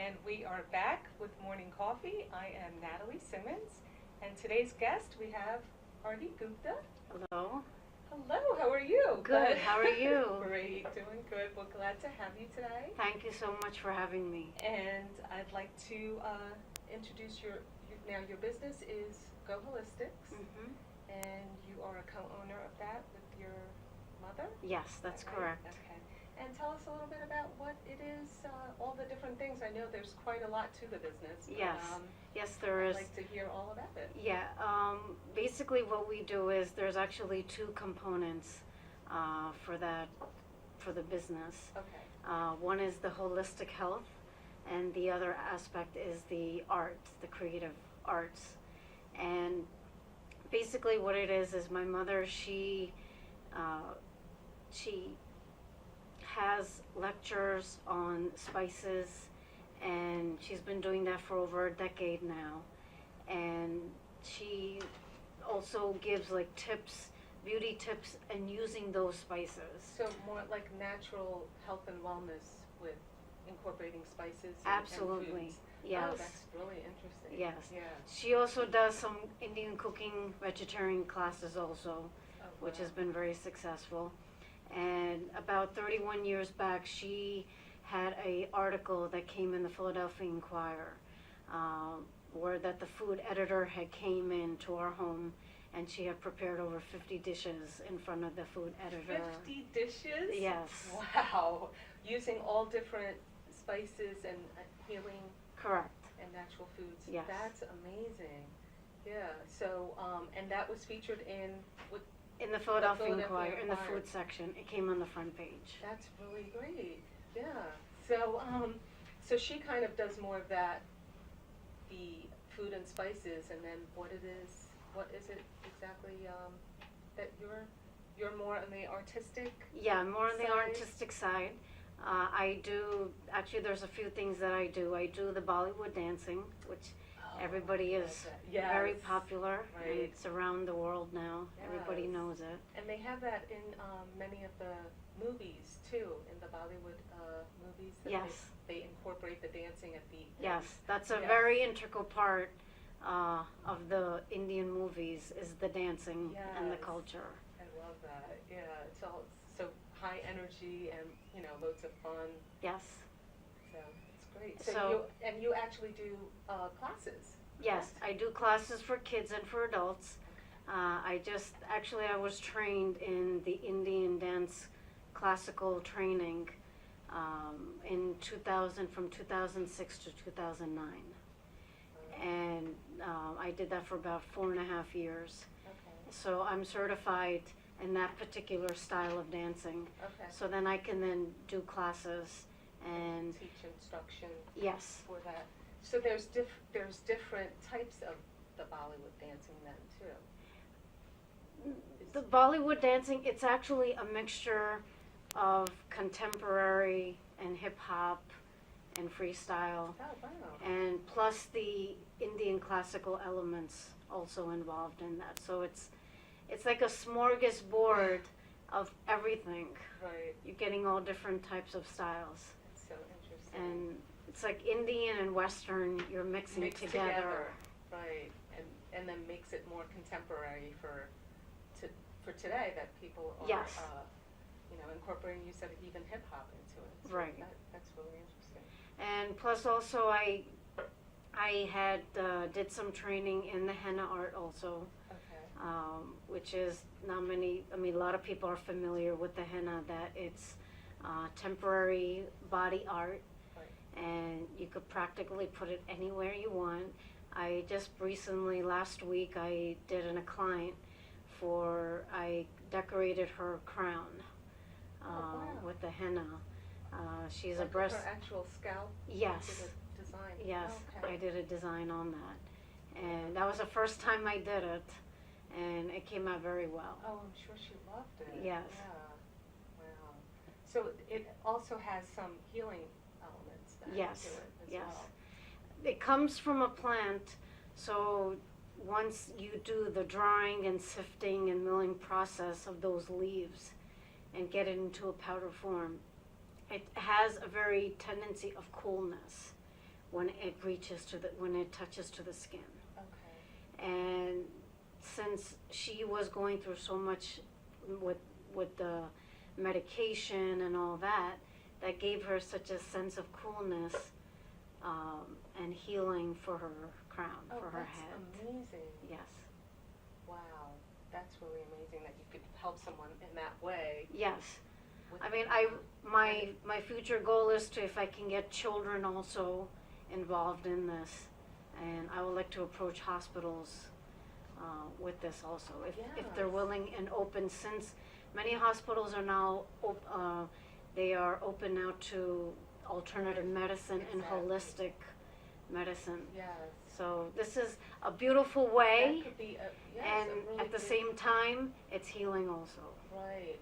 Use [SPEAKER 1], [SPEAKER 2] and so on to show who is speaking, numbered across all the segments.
[SPEAKER 1] and we are back with Morning Coffee. I am Natalie Simmons, and today's guest we have Arati Gupta.
[SPEAKER 2] Hello.
[SPEAKER 1] Hello, how are you?
[SPEAKER 2] Good, how are you?
[SPEAKER 1] Great, doing good. We're glad to have you today.
[SPEAKER 2] Thank you so much for having me.
[SPEAKER 1] And I'd like to introduce your business is Go Holistics, and you are a co-owner of that with your mother?
[SPEAKER 2] Yes, that's
[SPEAKER 1] right?
[SPEAKER 2] correct.
[SPEAKER 1] Okay. And tell us a little bit about what it is, all the different things. I know there's quite a lot to the business. But,
[SPEAKER 2] yes, there is.
[SPEAKER 1] I'd like to hear all about it.
[SPEAKER 2] Yeah, basically what we do is there's actually two components for the business.
[SPEAKER 1] Okay.
[SPEAKER 2] One is the holistic health, and the other aspect is the arts, the creative arts. And basically what it is my mother, she has lectures on spices, and she's been doing that for over a decade now. And she also gives like tips, beauty tips, and using those spices.
[SPEAKER 1] So more like natural health and wellness with incorporating spices
[SPEAKER 2] Absolutely.
[SPEAKER 1] and foods.
[SPEAKER 2] Yes.
[SPEAKER 1] Oh, that's really interesting.
[SPEAKER 2] Yes.
[SPEAKER 1] Yeah.
[SPEAKER 2] She also does some Indian cooking, vegetarian classes also, which has been very successful. And about 31 years back, she had an article that came in the Philadelphia Inquirer, where that the food editor had came into our home, and she had prepared over 50 dishes in front of the food editor.
[SPEAKER 1] 50 dishes?
[SPEAKER 2] Yes.
[SPEAKER 1] Wow. Using all different spices and healing.
[SPEAKER 2] Correct.
[SPEAKER 1] And natural foods.
[SPEAKER 2] Yes.
[SPEAKER 1] That's amazing. Yeah. So, and that was featured in
[SPEAKER 2] the Philadelphia Inquirer, in the food section. It came on the front page.
[SPEAKER 1] That's really great. Yeah. So, so she kind of does more of that, the food and spices, and then what is it exactly that you're more on the artistic?
[SPEAKER 2] Yeah, more on the
[SPEAKER 1] side?
[SPEAKER 2] artistic side. I do, actually there's a few things that I do. I do the Bollywood dancing, which everybody is very popular.
[SPEAKER 1] Right.
[SPEAKER 2] And it's around the world now.
[SPEAKER 1] Yes.
[SPEAKER 2] Everybody knows it.
[SPEAKER 1] And they have that in many of the movies too, in the Bollywood movies. That
[SPEAKER 2] Yes.
[SPEAKER 1] They incorporate the dancing at the
[SPEAKER 2] Yes, that's a very integral part of the Indian movies is the dancing and the
[SPEAKER 1] Yes.
[SPEAKER 2] culture.
[SPEAKER 1] I love that. Yeah, it's all so high energy and loads of fun.
[SPEAKER 2] Yes.
[SPEAKER 1] So it's great. So you actually do classes.
[SPEAKER 2] Yes, I do classes for kids and for adults. I was trained in the Indian dance classical training in 2000, from 2006 to 2009. And I did that for about 4.5 years.
[SPEAKER 1] Okay.
[SPEAKER 2] So I'm certified in that particular style of dancing.
[SPEAKER 1] Okay.
[SPEAKER 2] So then I can then do classes and
[SPEAKER 1] teach instruction.
[SPEAKER 2] Yes.
[SPEAKER 1] For that. So there's different types of the Bollywood dancing then too.
[SPEAKER 2] The Bollywood dancing, it's actually a mixture of contemporary and hip hop and freestyle.
[SPEAKER 1] Oh, wow.
[SPEAKER 2] And plus the Indian classical elements also involved in that. So it's like a smorgasbord of everything.
[SPEAKER 1] Right.
[SPEAKER 2] You're getting all different types of styles.
[SPEAKER 1] That's so interesting.
[SPEAKER 2] And it's like Indian and Western, you're mixing together.
[SPEAKER 1] Right. And then makes it more contemporary for today, that people are
[SPEAKER 2] Yes.
[SPEAKER 1] incorporating, you said, even hip hop into it. So
[SPEAKER 2] Right.
[SPEAKER 1] That's really interesting.
[SPEAKER 2] And plus also I had did some training in the henna art also.
[SPEAKER 1] Okay.
[SPEAKER 2] Which is a lot of people are familiar with the henna, that it's temporary body art.
[SPEAKER 1] Right.
[SPEAKER 2] And you could practically put it anywhere you want. I just recently, last week, I did a client I decorated her crown with the henna. She's
[SPEAKER 1] like
[SPEAKER 2] a breast.
[SPEAKER 1] her actual scalp?
[SPEAKER 2] Yes.
[SPEAKER 1] You did a design?
[SPEAKER 2] Yes,
[SPEAKER 1] Okay.
[SPEAKER 2] I did a design on that. And that was the first time I did it, and it came out very well.
[SPEAKER 1] Oh, I'm sure she loved it.
[SPEAKER 2] Yes.
[SPEAKER 1] Yeah. Wow. So it also has some healing elements then
[SPEAKER 2] Yes,
[SPEAKER 1] to it as
[SPEAKER 2] yes.
[SPEAKER 1] well.
[SPEAKER 2] It comes from a plant, so once you do the drying and sifting and milling process of those leaves and get it into a powder form, it has a very tendency of coolness, when it when it touches to the skin.
[SPEAKER 1] Okay.
[SPEAKER 2] And since she was going through so much with the medication and all that, that gave her such a sense of coolness and healing for her crown, for her head.
[SPEAKER 1] That's amazing.
[SPEAKER 2] Yes.
[SPEAKER 1] Wow, that's really amazing that you could help someone in that way.
[SPEAKER 2] Yes. I mean, my future goal is to, if I can get children also involved in this, and I would like to approach hospitals with this also, if they're willing and open, since many hospitals are now they are open now to alternative medicine and holistic medicine.
[SPEAKER 1] Yes.
[SPEAKER 2] So this is a beautiful way,
[SPEAKER 1] That could be
[SPEAKER 2] and
[SPEAKER 1] really
[SPEAKER 2] at the same time, it's healing also.
[SPEAKER 1] Right.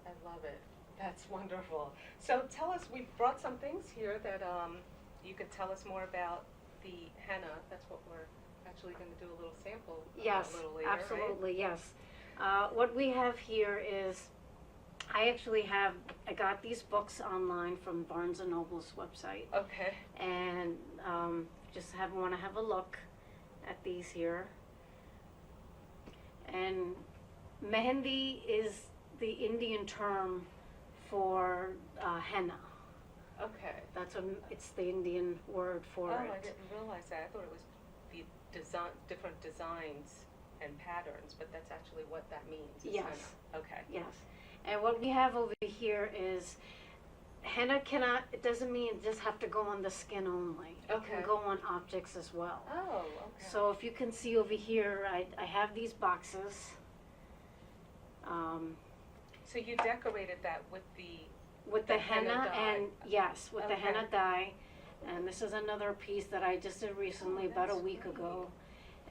[SPEAKER 1] I love it. That's wonderful. So tell us, we brought some things here that you could tell us more about the henna. That's what we're actually going to do a little sample
[SPEAKER 2] Yes,
[SPEAKER 1] a little later,
[SPEAKER 2] absolutely, yes. What we have here is, I got these books online from Barnes & Noble's website.
[SPEAKER 1] Right? Okay.
[SPEAKER 2] And just want to have a look at these here. And mehendi is the Indian term for henna.
[SPEAKER 1] Okay.
[SPEAKER 2] It's the Indian word for it.
[SPEAKER 1] Oh, I didn't realize that. I thought it was the different designs and patterns, but that's actually what that means.
[SPEAKER 2] Yes.
[SPEAKER 1] Henna. Okay.
[SPEAKER 2] Yes. And what we have over here is henna it doesn't mean it just have to go on the skin only. It
[SPEAKER 1] Okay.
[SPEAKER 2] can go on objects as well.
[SPEAKER 1] Oh, okay.
[SPEAKER 2] So if you can see over here, I have these boxes.
[SPEAKER 1] So you decorated that with
[SPEAKER 2] the henna
[SPEAKER 1] dye.
[SPEAKER 2] and yes, with the
[SPEAKER 1] Okay.
[SPEAKER 2] henna dye. And this is another piece that I just did recently, about a
[SPEAKER 1] that's
[SPEAKER 2] week
[SPEAKER 1] great.
[SPEAKER 2] ago.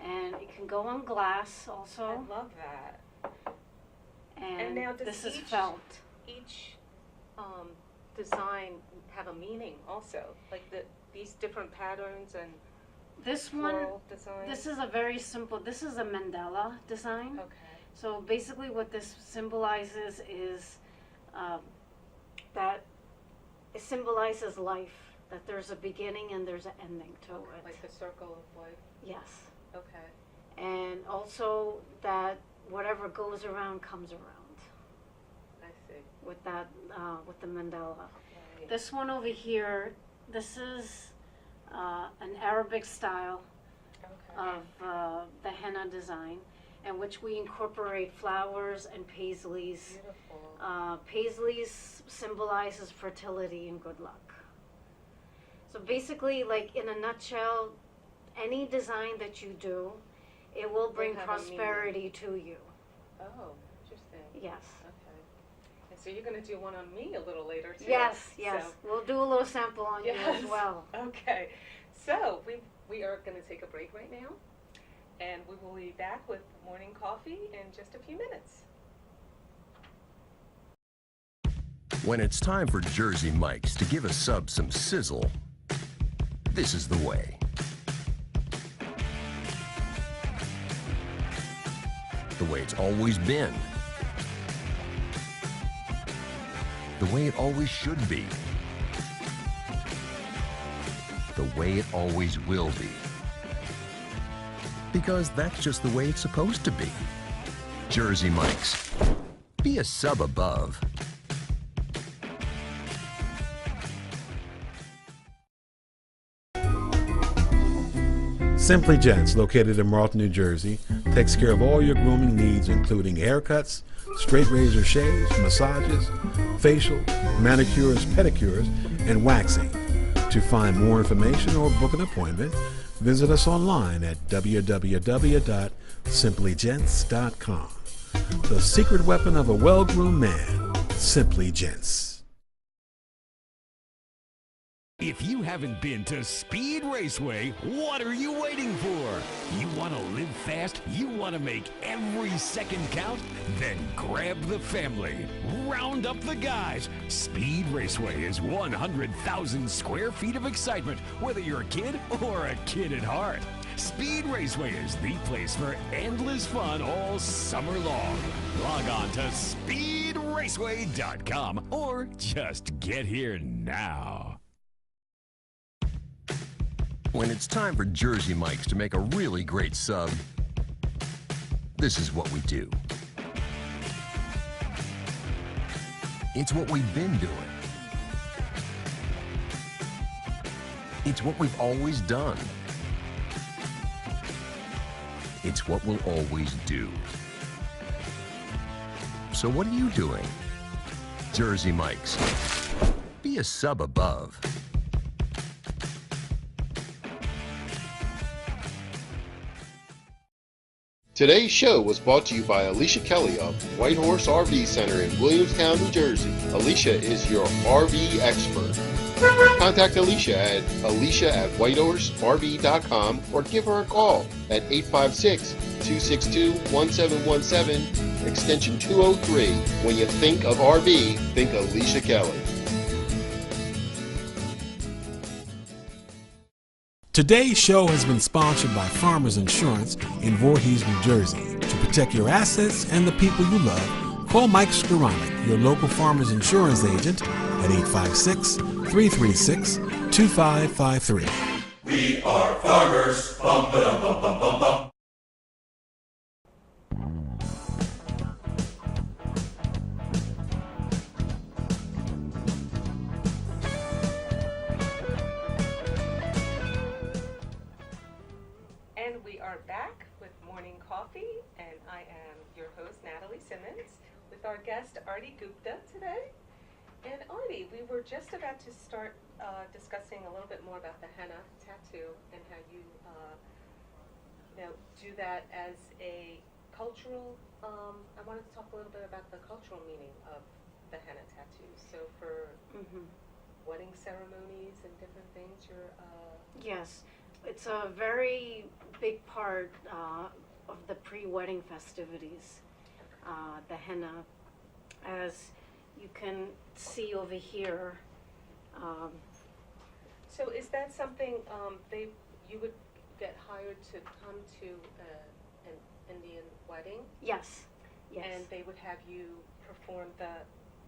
[SPEAKER 2] And it can go on glass
[SPEAKER 1] I
[SPEAKER 2] also.
[SPEAKER 1] love that.
[SPEAKER 2] And
[SPEAKER 1] now does
[SPEAKER 2] this is
[SPEAKER 1] each-
[SPEAKER 2] felt.
[SPEAKER 1] Each design have a meaning also, like these different patterns and
[SPEAKER 2] This one,
[SPEAKER 1] floral designs.
[SPEAKER 2] this is a very simple, this is a mandala design.
[SPEAKER 1] Okay.
[SPEAKER 2] So basically what this symbolizes is that it symbolizes life, that there's a beginning and there's an ending to it.
[SPEAKER 1] Like the circle of life.
[SPEAKER 2] Yes.
[SPEAKER 1] Okay.
[SPEAKER 2] And also that whatever goes around comes around
[SPEAKER 1] I see.
[SPEAKER 2] with that, with the mandala.
[SPEAKER 1] Right.
[SPEAKER 2] This one over here, this is an Arabic style
[SPEAKER 1] Okay.
[SPEAKER 2] of the henna design, in which we incorporate flowers and paisleys.
[SPEAKER 1] Beautiful.
[SPEAKER 2] Paisleys symbolizes fertility and good luck. So basically, like in a nutshell, any design that you do, it will bring
[SPEAKER 1] have a
[SPEAKER 2] prosperity to you.
[SPEAKER 1] Oh, interesting.
[SPEAKER 2] Yes.
[SPEAKER 1] Okay. And so you're going to do one on me a little later too.
[SPEAKER 2] Yes, yes.
[SPEAKER 1] So,
[SPEAKER 2] We'll do a little sample on you as well.
[SPEAKER 1] Okay. So we are going to take a break right now, and we will be back with morning coffee in just a few minutes.
[SPEAKER 3] When it's time for Jersey Mike's to give a sub some sizzle, this is the way. The way it's always been. The way it always should be. The way it always will be. Because that's just the way it's supposed to be. Jersey Mike's. Be a sub above.
[SPEAKER 4] Simply Gents, located in Marlton, New Jersey, takes care of all your grooming needs, including haircuts, straight razor shaves, massages, facial, manicures, pedicures, and waxing. To find more information or book an appointment, visit us online at www.simplygents.com. The secret weapon of a well-groomed man, Simply Gents.
[SPEAKER 5] If you haven't been to Speed Raceway, what are you waiting for? You want to live fast? You want to make every second count? Then grab the family. Round up the guys. Speed Raceway is 100,000 square feet of excitement, whether you're a kid or a kid at heart. Speed Raceway is the place for endless fun all summer long. Log on to speedraceway.com or just get here now.
[SPEAKER 3] When it's time for Jersey Mike's to make a really great sub, this is what we do. It's what we've been doing. It's what we've always done. It's what we'll always do. So what are you doing? Jersey Mike's. Be a sub above.
[SPEAKER 6] Today's show was brought to you by Alicia Kelly of White Horse RV Center in Williamstown, New Jersey. Alicia is your RV expert. Contact Alicia at whitehorserv.com or give her a call at 856-262-1717, extension 203. When you think of RV, think Alicia Kelly.
[SPEAKER 4] Today's show has been sponsored by Farmers Insurance in Voorhees, New Jersey. To protect your assets and the people you love, call Mike Skoranek, your local Farmers Insurance agent, at 856-336-2553.
[SPEAKER 7] We are farmers. Bum, ba-dum, bum, bum, bum, bum.
[SPEAKER 1] And we are back with Morning Coffee, and I am your host, Natalie Simmons, with our guest, Arati Gupta, today. And Arati, we were just about to start discussing a little bit more about the henna tattoo and how you, do that as a cultural. I wanted to talk a little bit about the cultural meaning of the henna tattoo. So for wedding ceremonies and different things, you're.
[SPEAKER 2] Yes, it's a very big part of the pre-wedding festivities, the henna, as you can see over here.
[SPEAKER 1] So is that something you would get hired to come to an Indian wedding?
[SPEAKER 2] Yes, yes.
[SPEAKER 1] And they would have you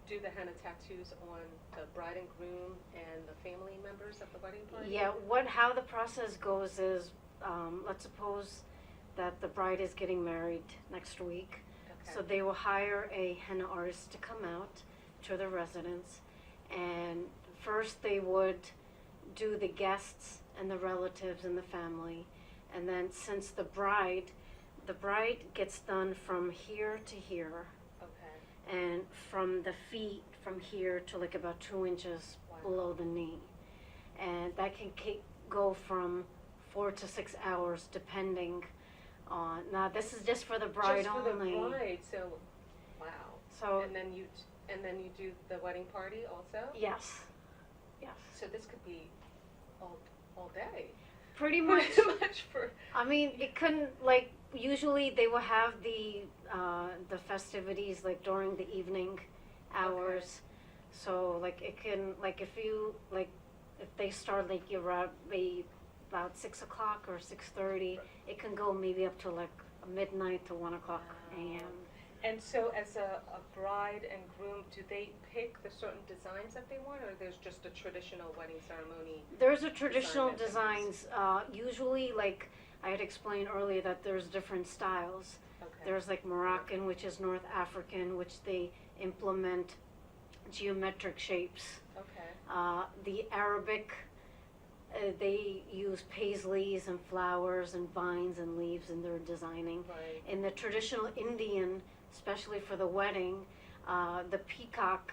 [SPEAKER 1] do the henna tattoos on the bride and groom and the family members of the wedding party?
[SPEAKER 2] Yeah, how the process goes is, let's suppose that the bride is getting married next week.
[SPEAKER 1] Okay.
[SPEAKER 2] So they will hire a henna artist to come out to the residence, and first they would do the guests and the relatives and the family, and then since the bride gets done from here to here.
[SPEAKER 1] Okay.
[SPEAKER 2] And from the feet from here to like about 2 inches below the knee, and that can go from 4 to 6 hours depending on. Now this is just for the bride
[SPEAKER 1] just for
[SPEAKER 2] only.
[SPEAKER 1] the bride, so wow.
[SPEAKER 2] So
[SPEAKER 1] and then you do the wedding party also?
[SPEAKER 2] yes, yes.
[SPEAKER 1] So this could be all day.
[SPEAKER 2] Pretty much.
[SPEAKER 1] Pretty much for.
[SPEAKER 2] I mean, it couldn't, like, usually they will have the festivities like during the evening hours.
[SPEAKER 1] Okay.
[SPEAKER 2] So like it can, like if they start like around maybe about 6 o'clock or 6:30, it can go maybe up to like midnight to 1 o'clock a.m.
[SPEAKER 1] And so as a bride and groom, do they pick the certain designs that they want, or there's just a traditional wedding ceremony?
[SPEAKER 2] There's a traditional
[SPEAKER 1] Design
[SPEAKER 2] designs, usually like I had explained earlier that there's different styles.
[SPEAKER 1] Okay.
[SPEAKER 2] There's like Moroccan, which is North African, which they implement geometric shapes.
[SPEAKER 1] Okay.
[SPEAKER 2] The Arabic, they use paisleys and flowers and vines and leaves in their designing.
[SPEAKER 1] Right.
[SPEAKER 2] In the traditional Indian, especially for the wedding, the peacock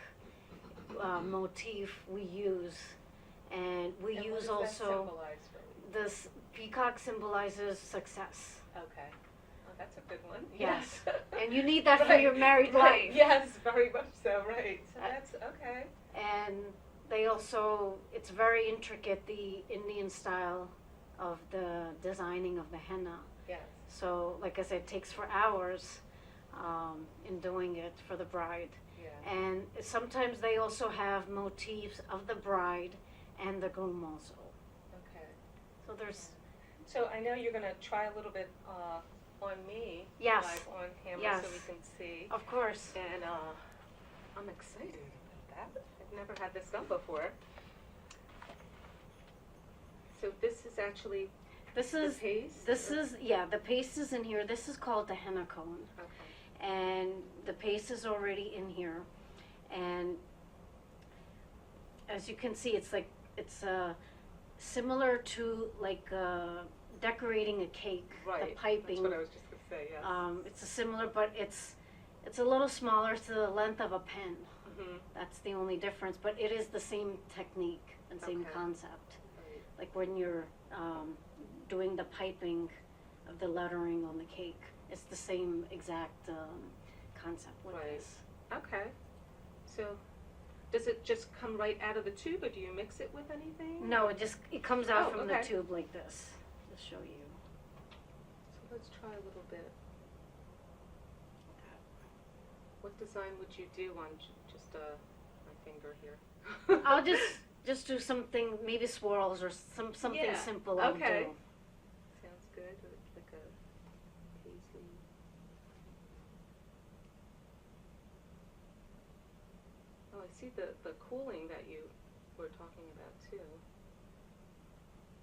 [SPEAKER 2] motif we use, and we
[SPEAKER 1] And
[SPEAKER 2] use
[SPEAKER 1] what does that
[SPEAKER 2] also
[SPEAKER 1] symbolize for you?
[SPEAKER 2] this peacock symbolizes success.
[SPEAKER 1] Okay. Oh, that's a good one.
[SPEAKER 2] Yes. And you need that for
[SPEAKER 1] Right,
[SPEAKER 2] your married
[SPEAKER 1] right.
[SPEAKER 2] life.
[SPEAKER 1] Yes, very much so. Right. So that's okay.
[SPEAKER 2] And they also, it's very intricate, the Indian style of the designing of the henna.
[SPEAKER 1] Yes.
[SPEAKER 2] So, like I said, it takes for hours in doing it for the bride.
[SPEAKER 1] Yeah.
[SPEAKER 2] And sometimes they also have motifs of the bride and the groom also.
[SPEAKER 1] Okay.
[SPEAKER 2] So there's,
[SPEAKER 1] So I know you're going to try a little bit on me.
[SPEAKER 2] Yes.
[SPEAKER 1] Live on camera
[SPEAKER 2] Yes.
[SPEAKER 1] so we can see.
[SPEAKER 2] of course.
[SPEAKER 1] And I'm excited about that. I've never had this done before. So this is is actually
[SPEAKER 2] This
[SPEAKER 1] the
[SPEAKER 2] is,
[SPEAKER 1] paste?
[SPEAKER 2] this
[SPEAKER 1] or-
[SPEAKER 2] is, yeah, the paste is in here. This is called the henna cone.
[SPEAKER 1] Okay.
[SPEAKER 2] And the paste is already in here. And as you can see, it's like, it's similar to like decorating a cake,
[SPEAKER 1] Right.
[SPEAKER 2] the piping.
[SPEAKER 1] That's what I was just gonna say, yes.
[SPEAKER 2] It's a similar, but it's a little smaller, to the length of a pen.
[SPEAKER 1] Mhm.
[SPEAKER 2] That's the only difference, but it is the same technique and same
[SPEAKER 1] Okay.
[SPEAKER 2] concept.
[SPEAKER 1] Right.
[SPEAKER 2] Like when you're doing the piping of the lettering on the cake, it's the same exact concept with
[SPEAKER 1] Right.
[SPEAKER 2] this.
[SPEAKER 1] Okay. So, does it just come right out of the tube, or do you mix it with anything?
[SPEAKER 2] No, it comes out
[SPEAKER 1] Oh,
[SPEAKER 2] from
[SPEAKER 1] okay.
[SPEAKER 2] the tube like this. Just show you.
[SPEAKER 1] So let's try a little bit. What design would you do on just my finger here?
[SPEAKER 2] I'll just do something, maybe swirls or something
[SPEAKER 1] Yeah,
[SPEAKER 2] simple. I'll
[SPEAKER 1] okay.
[SPEAKER 2] do.
[SPEAKER 1] Sounds good. Or like a paisley. Oh, I see the cooling that you were talking about too.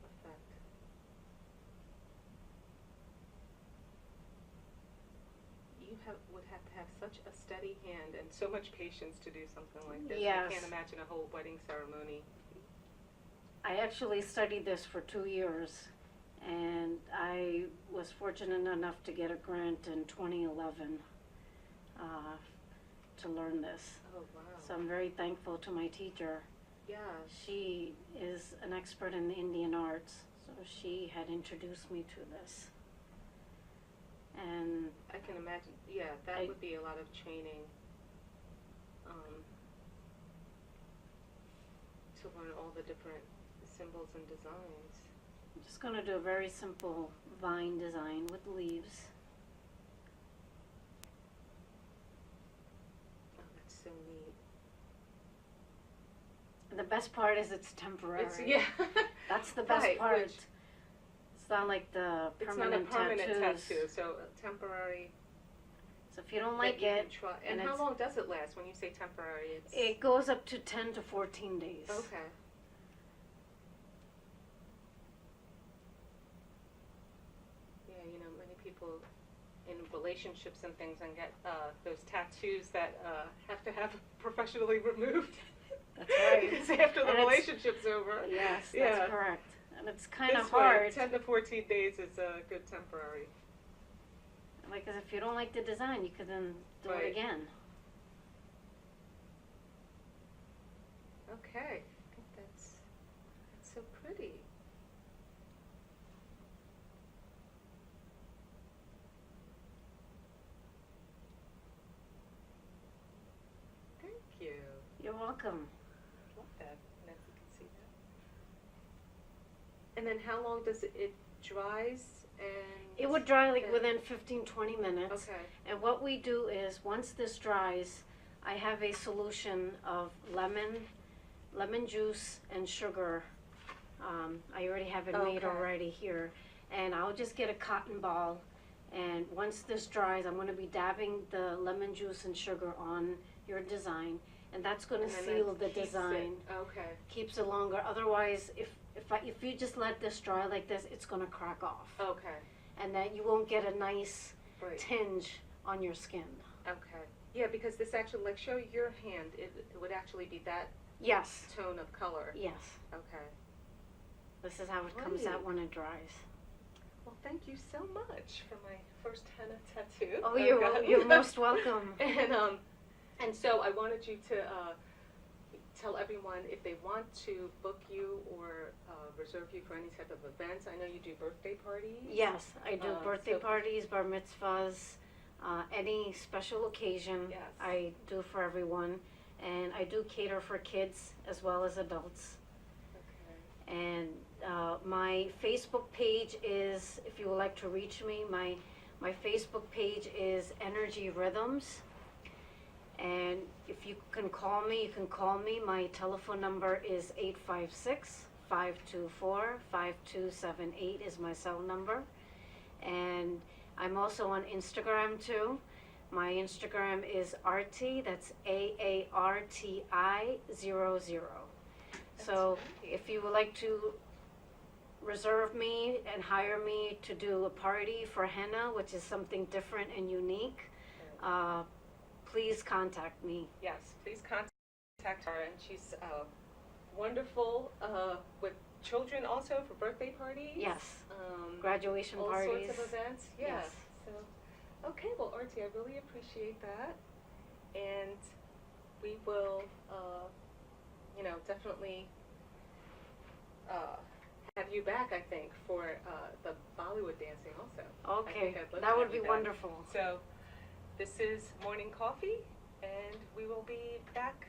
[SPEAKER 1] Effect. You would have to have such a steady hand and so much patience to do something like this.
[SPEAKER 2] Yes.
[SPEAKER 1] I can't imagine a whole wedding ceremony.
[SPEAKER 2] I actually studied this for 2 years, and I was fortunate enough to get a grant in 2011 to learn this.
[SPEAKER 1] Oh, wow.
[SPEAKER 2] So I'm very thankful to my teacher.
[SPEAKER 1] Yeah.
[SPEAKER 2] She is an expert in the Indian arts, so she had introduced me to this. And
[SPEAKER 1] I can imagine, yeah, that
[SPEAKER 2] I-
[SPEAKER 1] would be a lot of training to learn all the different symbols and designs.
[SPEAKER 2] I'm just going to do a very simple vine design with leaves.
[SPEAKER 1] Oh, that's so neat.
[SPEAKER 2] And the best part is it's temporary.
[SPEAKER 1] Yeah.
[SPEAKER 2] That's the best
[SPEAKER 1] Right,
[SPEAKER 2] part.
[SPEAKER 1] which-
[SPEAKER 2] It's not like the
[SPEAKER 1] It's not a
[SPEAKER 2] permanent
[SPEAKER 1] permanent
[SPEAKER 2] tattoos.
[SPEAKER 1] tattoo, so temporary.
[SPEAKER 2] So if you don't
[SPEAKER 1] that
[SPEAKER 2] like
[SPEAKER 1] you can
[SPEAKER 2] it,
[SPEAKER 1] try.
[SPEAKER 2] and
[SPEAKER 1] And how
[SPEAKER 2] it's-
[SPEAKER 1] long does it last when you say temporary? It's
[SPEAKER 2] it goes up to 10 to 14 days.
[SPEAKER 1] okay. Yeah, many people in relationships and things and get those tattoos that have to have professionally removed.
[SPEAKER 2] That's right.
[SPEAKER 1] It's after the
[SPEAKER 2] And it's-
[SPEAKER 1] relationship's over.
[SPEAKER 2] Yes, that's
[SPEAKER 1] Yeah.
[SPEAKER 2] correct. And it's kind
[SPEAKER 1] This
[SPEAKER 2] of
[SPEAKER 1] way,
[SPEAKER 2] hard.
[SPEAKER 1] 10 to 14 days is a good temporary.
[SPEAKER 2] Like, 'cause if you don't like the design, you could then do
[SPEAKER 1] Right.
[SPEAKER 2] it again.
[SPEAKER 1] Okay, I think that's so pretty. Thank you.
[SPEAKER 2] You're welcome.
[SPEAKER 1] Love that. And if you can see that. And then how long does it dries and?
[SPEAKER 2] It would dry like
[SPEAKER 1] then-
[SPEAKER 2] within 15, 20 minutes.
[SPEAKER 1] Okay.
[SPEAKER 2] And what we do is, once this dries, I have a solution of lemon juice and sugar. I already have it made
[SPEAKER 1] Okay.
[SPEAKER 2] already here. And I'll just get a cotton ball, and once this dries, I'm gonna be dabbing the lemon juice and sugar on your design, and that's gonna
[SPEAKER 1] And then
[SPEAKER 2] seal
[SPEAKER 1] that
[SPEAKER 2] the
[SPEAKER 1] keeps it-
[SPEAKER 2] design.
[SPEAKER 1] Okay.
[SPEAKER 2] Keeps it longer. Otherwise, if you just let this dry like this, it's gonna crack off.
[SPEAKER 1] Okay.
[SPEAKER 2] And then you won't get a nice
[SPEAKER 1] Right.
[SPEAKER 2] tinge on your skin.
[SPEAKER 1] Okay. Yeah, because this actually, like, show your hand. It would actually be that
[SPEAKER 2] Yes,
[SPEAKER 1] tone of color.
[SPEAKER 2] yes.
[SPEAKER 1] Okay.
[SPEAKER 2] This is how it comes out
[SPEAKER 1] Great.
[SPEAKER 2] when it dries.
[SPEAKER 1] Well, thank you so much for my first henna tattoo.
[SPEAKER 2] Oh,
[SPEAKER 1] I've
[SPEAKER 2] you're
[SPEAKER 1] gotten.
[SPEAKER 2] you're most welcome.
[SPEAKER 1] And so I wanted you to tell everyone if they want to book you or reserve you for any type of events. I know you do birthday parties.
[SPEAKER 2] Yes, I do birthday
[SPEAKER 1] so-
[SPEAKER 2] parties, bar mitzvahs, any special occasion.
[SPEAKER 1] Yes.
[SPEAKER 2] I do for everyone, and I do cater for kids as well as adults.
[SPEAKER 1] Okay.
[SPEAKER 2] And my Facebook page is, if you would like to reach me, my Facebook page is Energy Rhythms. And if you can call me, you can call me. My telephone number is 856-524-5278 is my cell number. And I'm also on Instagram too. My Instagram is Arati, that's AARTI00. So
[SPEAKER 1] great.
[SPEAKER 2] if you would like to reserve me and hire me to do a party for Henna, which is something different and unique, please contact me.
[SPEAKER 1] Yes, please contact her, and she's wonderful with children also for birthday parties.
[SPEAKER 2] Yes. Graduation
[SPEAKER 1] all
[SPEAKER 2] parties.
[SPEAKER 1] Sorts of events. Yeah.
[SPEAKER 2] Yes.
[SPEAKER 1] So, okay, well, Arati, I really appreciate that, and we will, definitely have you back. I think for the Bollywood dancing also. I
[SPEAKER 2] Okay,
[SPEAKER 1] think I'd love to
[SPEAKER 2] that would
[SPEAKER 1] have
[SPEAKER 2] be
[SPEAKER 1] you back.
[SPEAKER 2] wonderful.
[SPEAKER 1] So, this is Morning Coffee, and we will be back